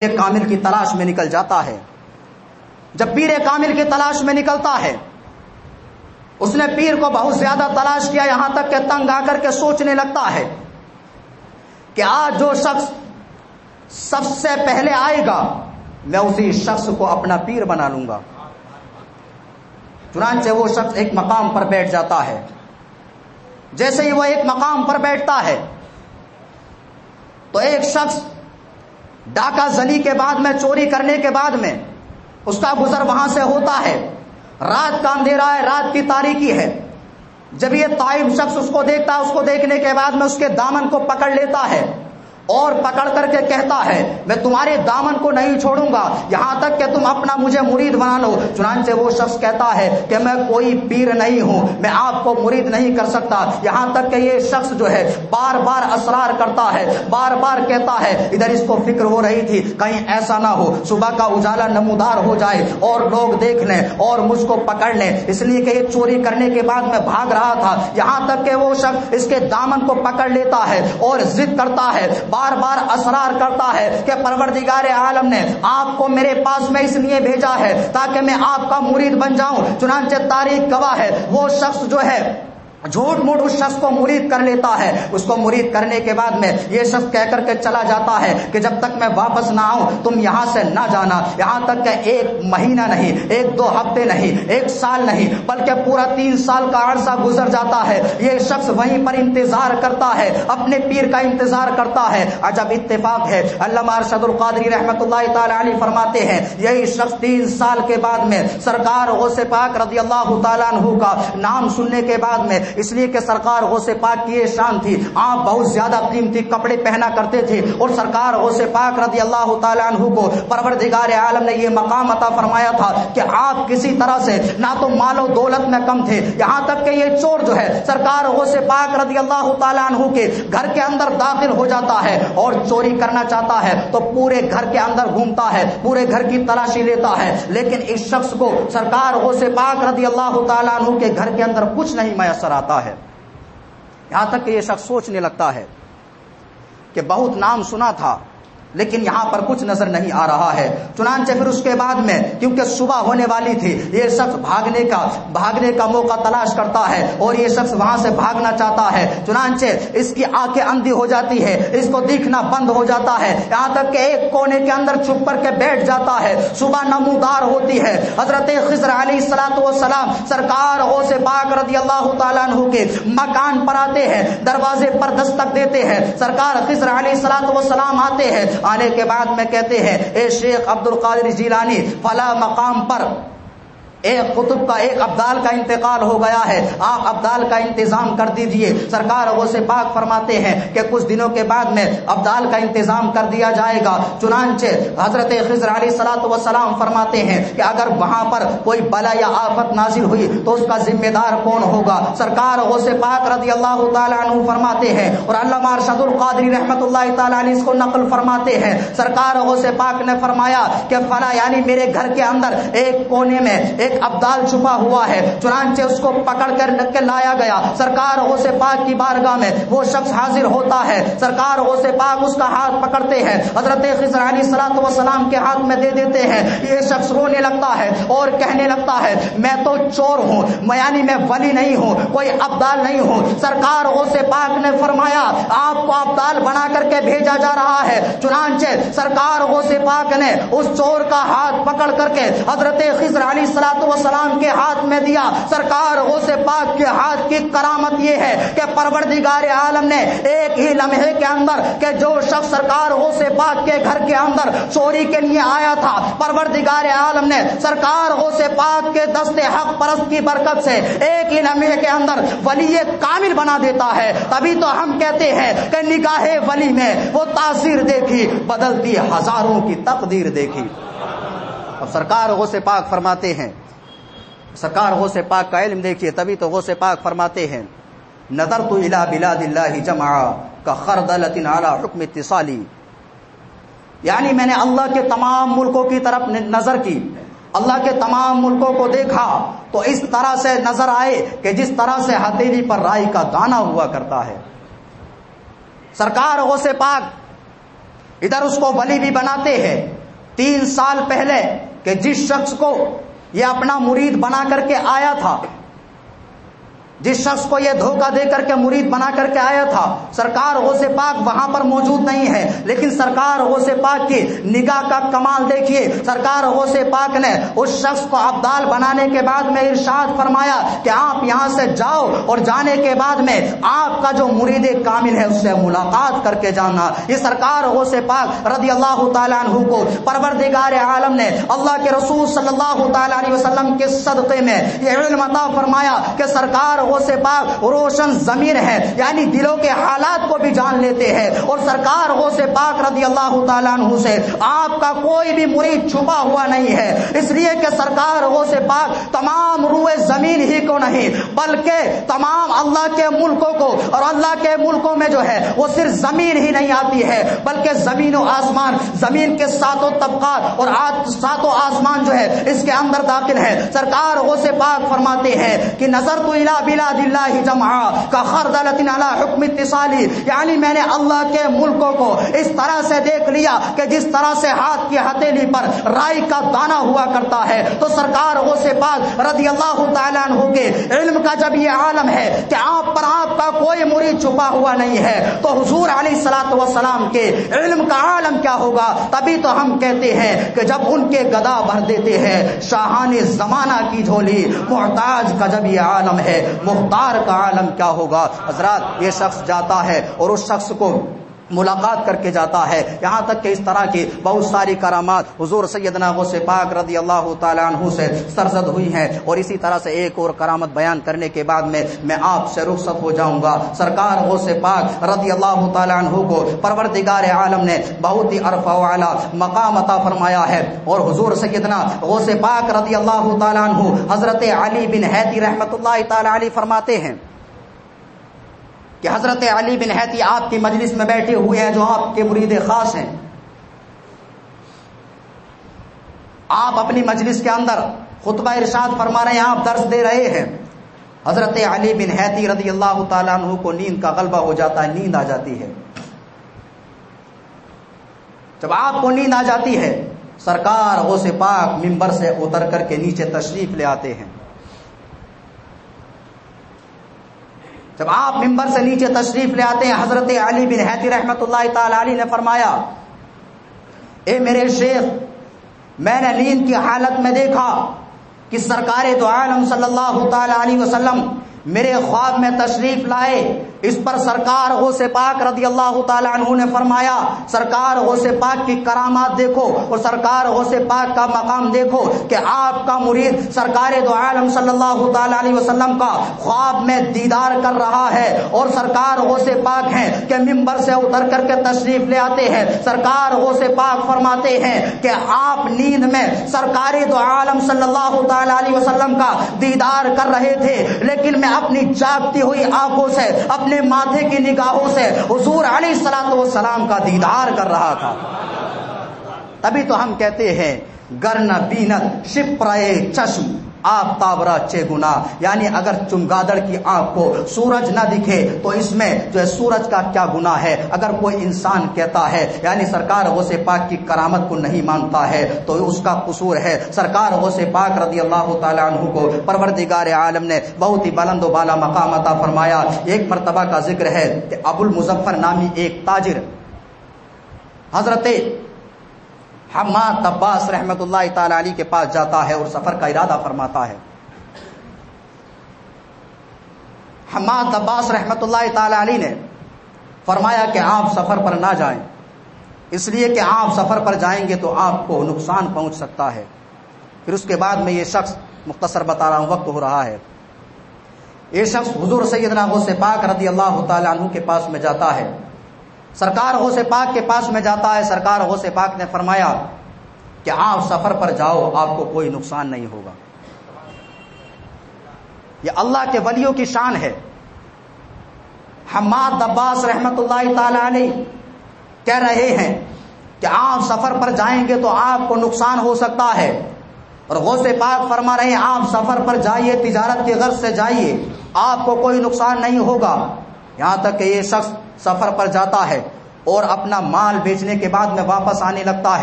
کامل کی تلاش میں نکل جاتا ہے. جب پیر کامل کی تلاش میں نکلتا ہے، اس نے پیر کو بہت زیادہ تلاش کیا، یہاں تک کہ تنگ آ کر کے سوچنے لگتا ہے کہ آج جو شخص سب سے پہلے آئے گا میں اسی شخص کو اپنا پیر بنا لوں گا. چنانچہ وہ شخص ایک مقام پر بیٹھ جاتا ہے. جیسے ہی وہ ایک مقام پر بیٹھتا ہے تو ایک شخص ڈاکہ زنی کے بعد میں، چوری کرنے کے بعد میں اس کا گزر وہاں سے ہوتا ہے. رات کا اندھیرا ہے، رات کی تاریکی ہے. جب یہ طائب شخص اس کو دیکھتا ہے، اس کو دیکھنے کے بعد میں اس کے دامن کو پکڑ لیتا ہے اور پکڑ کر کے کہتا ہے میں تمہارے دامن کو نہیں چھوڑوں گا یہاں تک کہ تم اپنا مجھے مرید بنا لو. چنانچہ وہ شخص کہتا ہے کہ میں کوئی پیر نہیں ہوں، میں آپ کو مرید نہیں کر سکتا. یہاں تک کہ یہ شخص جو ہے بار بار اصرار کرتا ہے، بار بار کہتا ہے. ادھر اس کو فکر ہو رہی تھی کہیں ایسا نہ ہو صبح کا اجالا نمودار ہو جائے اور لوگ دیکھ لیں اور مجھ کو پکڑ لیں، اس لیے کہ یہ چوری کرنے کے بعد میں بھاگ رہا تھا. یہاں تک کہ وہ شخص اس کے دامن کو پکڑ لیتا ہے اور ضد کرتا ہے، بار بار اصرار کرتا ہے کہ پروردگار عالم نے آپ کو میرے پاس میں اس لیے بھیجا ہے تاکہ میں آپ کا مرید بن جاؤں. چنانچہ تاریخ گواہ ہے وہ شخص جو ہے جھوٹ موٹ اس شخص کو مرید کر لیتا ہے. اس کو مرید کرنے کے بعد میں یہ شخص کہہ کر کے چلا جاتا ہے کہ جب تک میں واپس نہ آؤں تم یہاں سے نہ جانا. یہاں تک کہ ایک مہینہ نہیں، ایک دو ہفتے نہیں، ایک سال نہیں، بلکہ پورا 3 سال کا عرصہ گزر جاتا ہے. یہ شخص وہیں پر انتظار کرتا ہے، اپنے پیر کا انتظار کرتا ہے. عجب اتفاق ہے، علامہ ارشد القادری رحمۃ اللہ تعالی علیہ فرماتے ہیں یہی شخص 3 سال کے بعد میں سرکار غوث پاک رضی اللہ تعالیٰ عنہ کا نام سننے کے بعد میں، اس لیے کہ سرکار غوث پاک کی یہ شان تھی، آپ بہت زیادہ قیمتی کپڑے پہنا کرتے تھے اور سرکار غوث پاک رضی اللہ تعالیٰ عنہ کو پروردگار عالم نے یہ مقام عطا فرمایا تھا کہ آپ کسی طرح سے نہ تو مال و دولت میں کم تھے. یہاں تک کہ یہ چور جو ہے سرکار غوث پاک رضی اللہ تعالیٰ عنہ کے گھر کے اندر داخل ہو جاتا ہے اور چوری کرنا چاہتا ہے تو پورے گھر کے اندر گھومتا ہے، پورے گھر کی تلاشی لیتا ہے، لیکن اس شخص کو سرکار غوث پاک رضی اللہ تعالیٰ عنہ کے گھر کے اندر کچھ نہیں میسر آتا ہے. یہاں تک کہ یہ شخص سوچنے لگتا ہے کہ بہت نام سنا تھا لیکن یہاں پر کچھ نظر نہیں آ رہا ہے. چنانچہ پھر اس کے بعد میں کیونکہ صبح ہونے والی تھی یہ شخص بھاگنے کا موقع تلاش کرتا ہے اور یہ شخص وہاں سے بھاگنا چاہتا ہے. چنانچہ اس کی آنکھیں اندھی ہو جاتی ہے، اس کو دیکھنا بند ہو جاتا ہے، یہاں تک کہ ایک کونے کے اندر چھپ کر کے بیٹھ جاتا ہے. صبح نمودار ہوتی ہے، حضرت خضر علیہ الصلوۃ والسلام سرکار غوث پاک رضی اللہ تعالیٰ عنہ کے مکان پر آتے ہیں، دروازے پر دستک دیتے ہیں. سرکار خضر علیہ الصلوۃ والسلام آتے ہیں. آنے کے بعد میں کہتے ہیں اے شیخ عبد القادر جیلانی فلاں مقام پر ایک قطب کا، ایک ابدال کا انتقال ہو گیا ہے، آپ ابدال کا انتظام کر دیجئے. سرکار غوث پاک فرماتے ہیں کہ کچھ دنوں کے بعد میں ابدال کا انتظام کر دیا جائے گا. چنانچہ حضرت خضر علیہ الصلوۃ والسلام فرماتے ہیں کہ اگر وہاں پر کوئی بلا یا آفت نازل ہوئی تو اس کا ذمہ دار کون ہوگا؟ سرکار غوث پاک رضی اللہ تعالیٰ عنہ فرماتے ہیں اور علامہ ارشد القادری رحمۃ اللہ تعالیٰ علیہ اس کو نقل فرماتے ہیں، سرکار غوث پاک نے فرمایا کہ فلاں یعنی میرے گھر کے اندر ایک کونے میں ایک ابدال چھپا ہوا ہے. چنانچہ اس کو پکڑ کر کے لایا گیا. سرکار غوث پاک کی بارگاہ میں وہ شخص حاضر ہوتا ہے. سرکار غوث پاک اس کا ہاتھ پکڑتے ہیں، حضرت خضر علیہ الصلوۃ والسلام کے ہاتھ میں دے دیتے ہیں. یہ شخص رونے لگتا ہے اور کہنے لگتا ہے میں تو چور ہوں، یعنی میں ولی نہیں ہوں، کوئی ابدال نہیں ہوں. سرکار غوث پاک نے فرمایا آپ کو ابدال بنا کر کے بھیجا جا رہا ہے. چنانچہ سرکار غوث پاک نے اس چور کا ہاتھ پکڑ کر کے حضرت خضر علیہ الصلوۃ والسلام کے ہاتھ میں دیا. سرکار غوث پاک کے ہاتھ کی کرامت یہ ہے کہ پروردگار عالم نے ایک ہی لمحے کے اندر کہ جو شخص سرکار غوث پاک کے گھر کے اندر چوری کے لیے آیا تھا، پروردگار عالم نے سرکار غوث پاک کے دست حق پرست کی برکت سے ایک ہی لمحے کے اندر ولی کامل بنا دیتا ہے. تبھی تو ہم کہتے ہیں کہ نگاہ ولی میں وہ تاثیر دیکھی، بدلتی ہزاروں کی تقدیر دیکھی. اب سرکار غوث پاک فرماتے ہیں، سرکار غوث پاک کا علم دیکھیے، تبھی تو غوث پاک فرماتے ہیں نظرت الی بلاد اللہ جمعا کخردلۃ علی حکم اتصالی، یعنی میں نے اللہ کے تمام ملکوں کی طرف نظر کی، اللہ کے تمام ملکوں کو دیکھا تو اس طرح سے نظر آئے کہ جس طرح سے ہتھیلی پر رائی کا دانہ ہوا کرتا ہے. سرکار غوث پاک ادھر اس کو ولی بھی بناتے ہیں 3 سال پہلے کہ جس شخص کو یہ اپنا مرید بنا کر کے آیا تھا، جس شخص کو یہ دھوکہ دے کر کے مرید بنا کر کے آیا تھا، سرکار غوث پاک وہاں پر موجود نہیں ہے، لیکن سرکار غوث پاک کی نگاہ کا کمال دیکھیے۔ سرکار غوث پاک نے اس شخص کو ابدال بنانے کے بعد میں ارشاد فرمایا کہ آپ یہاں سے جاؤ، اور جانے کے بعد میں آپ کا جو مرید کامل ہے اس سے ملاقات کر کے جانا۔ یہ سرکار غوث پاک رضی اللہ تعالیٰ عنہ کو پروردگار عالم نے اللہ کے رسول صلی اللہ تعالیٰ علیہ وسلم کے صدقے میں یہ علم عطا فرمایا کہ سرکار غوث پاک روشن ضمیر ہے، یعنی دلوں کے حالات کو بھی جان لیتے ہیں، اور سرکار غوث پاک رضی اللہ تعالیٰ عنہ سے آپ کا کوئی بھی مرید چھپا ہوا نہیں ہے، اس لیے کہ سرکار غوث پاک تمام روئے زمین ہی کو نہیں بلکہ تمام اللہ کے ملکوں کو، اور اللہ کے ملکوں میں جو ہے وہ صرف زمین ہی نہیں آتی ہے بلکہ زمین و آسمان، زمین کے 7 طبقات اور 7 آسمان جو ہے اس کے اندر داخل ہے۔ سرکار غوث پاک فرماتے ہیں کہ نظر تو الی بلاد اللہ جمعا کخردلۃ علی حکم اتصالی، یعنی میں نے اللہ کے ملکوں کو اس طرح سے دیکھ لیا کہ جس طرح سے ہاتھ کی ہتھیلی پر رائی کا دانہ ہوا کرتا ہے۔ تو سرکار غوث پاک رضی اللہ تعالیٰ عنہ کے علم کا جب یہ عالم ہے کہ آپ پر آپ کا کوئی مرید چھپا ہوا نہیں ہے، تو حضور علیہ الصلوۃ والسلام کے علم کا عالم کیا ہوگا؟ تبھی تو ہم کہتے ہیں کہ جب ان کے گدا بھر دیتے ہیں شاہان زمانہ کی جھولی، محتاج کا جب یہ عالم ہے مختار کا عالم کیا ہوگا؟ حضرات یہ شخص جاتا ہے اور اس شخص کو ملاقات کر کے جاتا ہے، یہاں تک کہ اس طرح کی بہت ساری کرامات حضور سیدنا غوث پاک رضی اللہ تعالیٰ عنہ سے سرزد ہوئی ہیں۔ اور اسی طرح سے ایک اور کرامت بیان کرنے کے بعد میں آپ سے رخصت ہو جاؤں گا۔ سرکار غوث پاک رضی اللہ تعالیٰ عنہ کو پروردگار عالم نے بہت ہی عرفہ و اعلیٰ مقام عطا فرمایا ہے، اور حضور سیدنا غوث پاک رضی اللہ تعالیٰ عنہ حضرت علی بن حیتی رحمۃ اللہ تعالیٰ علیہ فرماتے ہیں کہ حضرت علی بن حیتی آپ کی مجلس میں بیٹھے ہوئے ہیں جو آپ کے مرید خاص ہیں، آپ اپنی مجلس کے اندر خطبہ ارشاد فرما رہے ہیں، آپ درس دے رہے ہیں۔ حضرت علی بن حیتی رضی اللہ تعالیٰ عنہ کو نیند کا غلبہ ہو جاتا ہے، نیند آ جاتی ہے۔ جب آپ کو نیند آ جاتی ہے، سرکار غوث پاک منبر سے اتر کر کے نیچے تشریف لے آتے ہیں۔ جب آپ منبر سے نیچے تشریف لے آتے ہیں، حضرت علی بن حیتی رحمۃ اللہ تعالی علیہ نے فرمایا، اے میرے شیخ، میں نے نیند کی حالت میں دیکھا کہ سرکار دو عالم صلی اللہ تعالی علیہ وسلم میرے خواب میں تشریف لائے۔ اس پر سرکار غوث پاک رضی اللہ تعالی عنہ نے فرمایا، سرکار غوث پاک کی کرامات دیکھو اور سرکار غوث پاک کا مقام دیکھو کہ آپ کا مرید سرکار دو عالم صلی اللہ تعالی علیہ وسلم کا خواب میں دیدار کر رہا ہے، اور سرکار غوث پاک ہیں کہ منبر سے اتر کر کے تشریف لے آتے ہیں۔ سرکار غوث پاک فرماتے ہیں کہ آپ نیند میں سرکار دو عالم صلی اللہ تعالی علیہ وسلم کا دیدار کر رہے تھے، لیکن میں اپنی جاگتی ہوئی آنکھوں سے، اپنے ماتھے کی نگاہوں سے حضور علیہ الصلوۃ والسلام کا دیدار کر رہا تھا۔ تبھی تو ہم کہتے ہیں گر نہ بینت شپرائے چشم آفتاب را چے گنا، یعنی اگر چمگادڑ کی آنکھ کو سورج نہ دکھے تو اس میں جو ہے سورج کا کیا گناہ ہے۔ اگر کوئی انسان کہتا ہے یعنی سرکار غوث پاک کی کرامت کو نہیں مانتا ہے تو اس کا قصور ہے۔ سرکار غوث پاک رضی اللہ تعالیٰ عنہ کو پروردگار عالم نے بہت ہی بلند و بالا مقام عطا فرمایا۔ ایک مرتبہ کا ذکر ہے کہ ابو المظفر نامی ایک تاجر حضرت حماد عباس رحمت اللہ تعالی علیہ کے پاس جاتا ہے اور سفر کا ارادہ فرماتا ہے۔ حماد عباس رحمت اللہ تعالی علیہ نے فرمایا کہ آپ سفر پر نہ جائیں، اس لیے کہ آپ سفر پر جائیں گے تو آپ کو نقصان پہنچ سکتا ہے۔ پھر اس کے بعد میں یہ شخص مختصر بتا رہا ہوں، وقت ہو رہا ہے۔ یہ شخص حضور سیدنا غوث پاک رضی اللہ تعالی عنہ کے پاس میں جاتا ہے، سرکار غوث پاک کے پاس میں جاتا ہے۔ سرکار غوث پاک نے فرمایا کہ آپ سفر پر جاؤ، آپ کو کوئی نقصان نہیں ہوگا۔ یہ اللہ کے ولیوں کی شان ہے۔ حماد عباس رحمت اللہ تعالی علیہ کہہ رہے ہیں کہ آپ سفر پر جائیں گے تو آپ کو نقصان ہو سکتا ہے، اور غوث پاک فرما رہے ہیں آپ سفر پر جائیے، تجارت کی غرض سے جائیے، آپ کو کوئی نقصان نہیں ہوگا۔ یہاں تک کہ یہ شخص سفر پر جاتا ہے اور اپنا مال بیچنے کے بعد میں واپس آنے لگتا ہے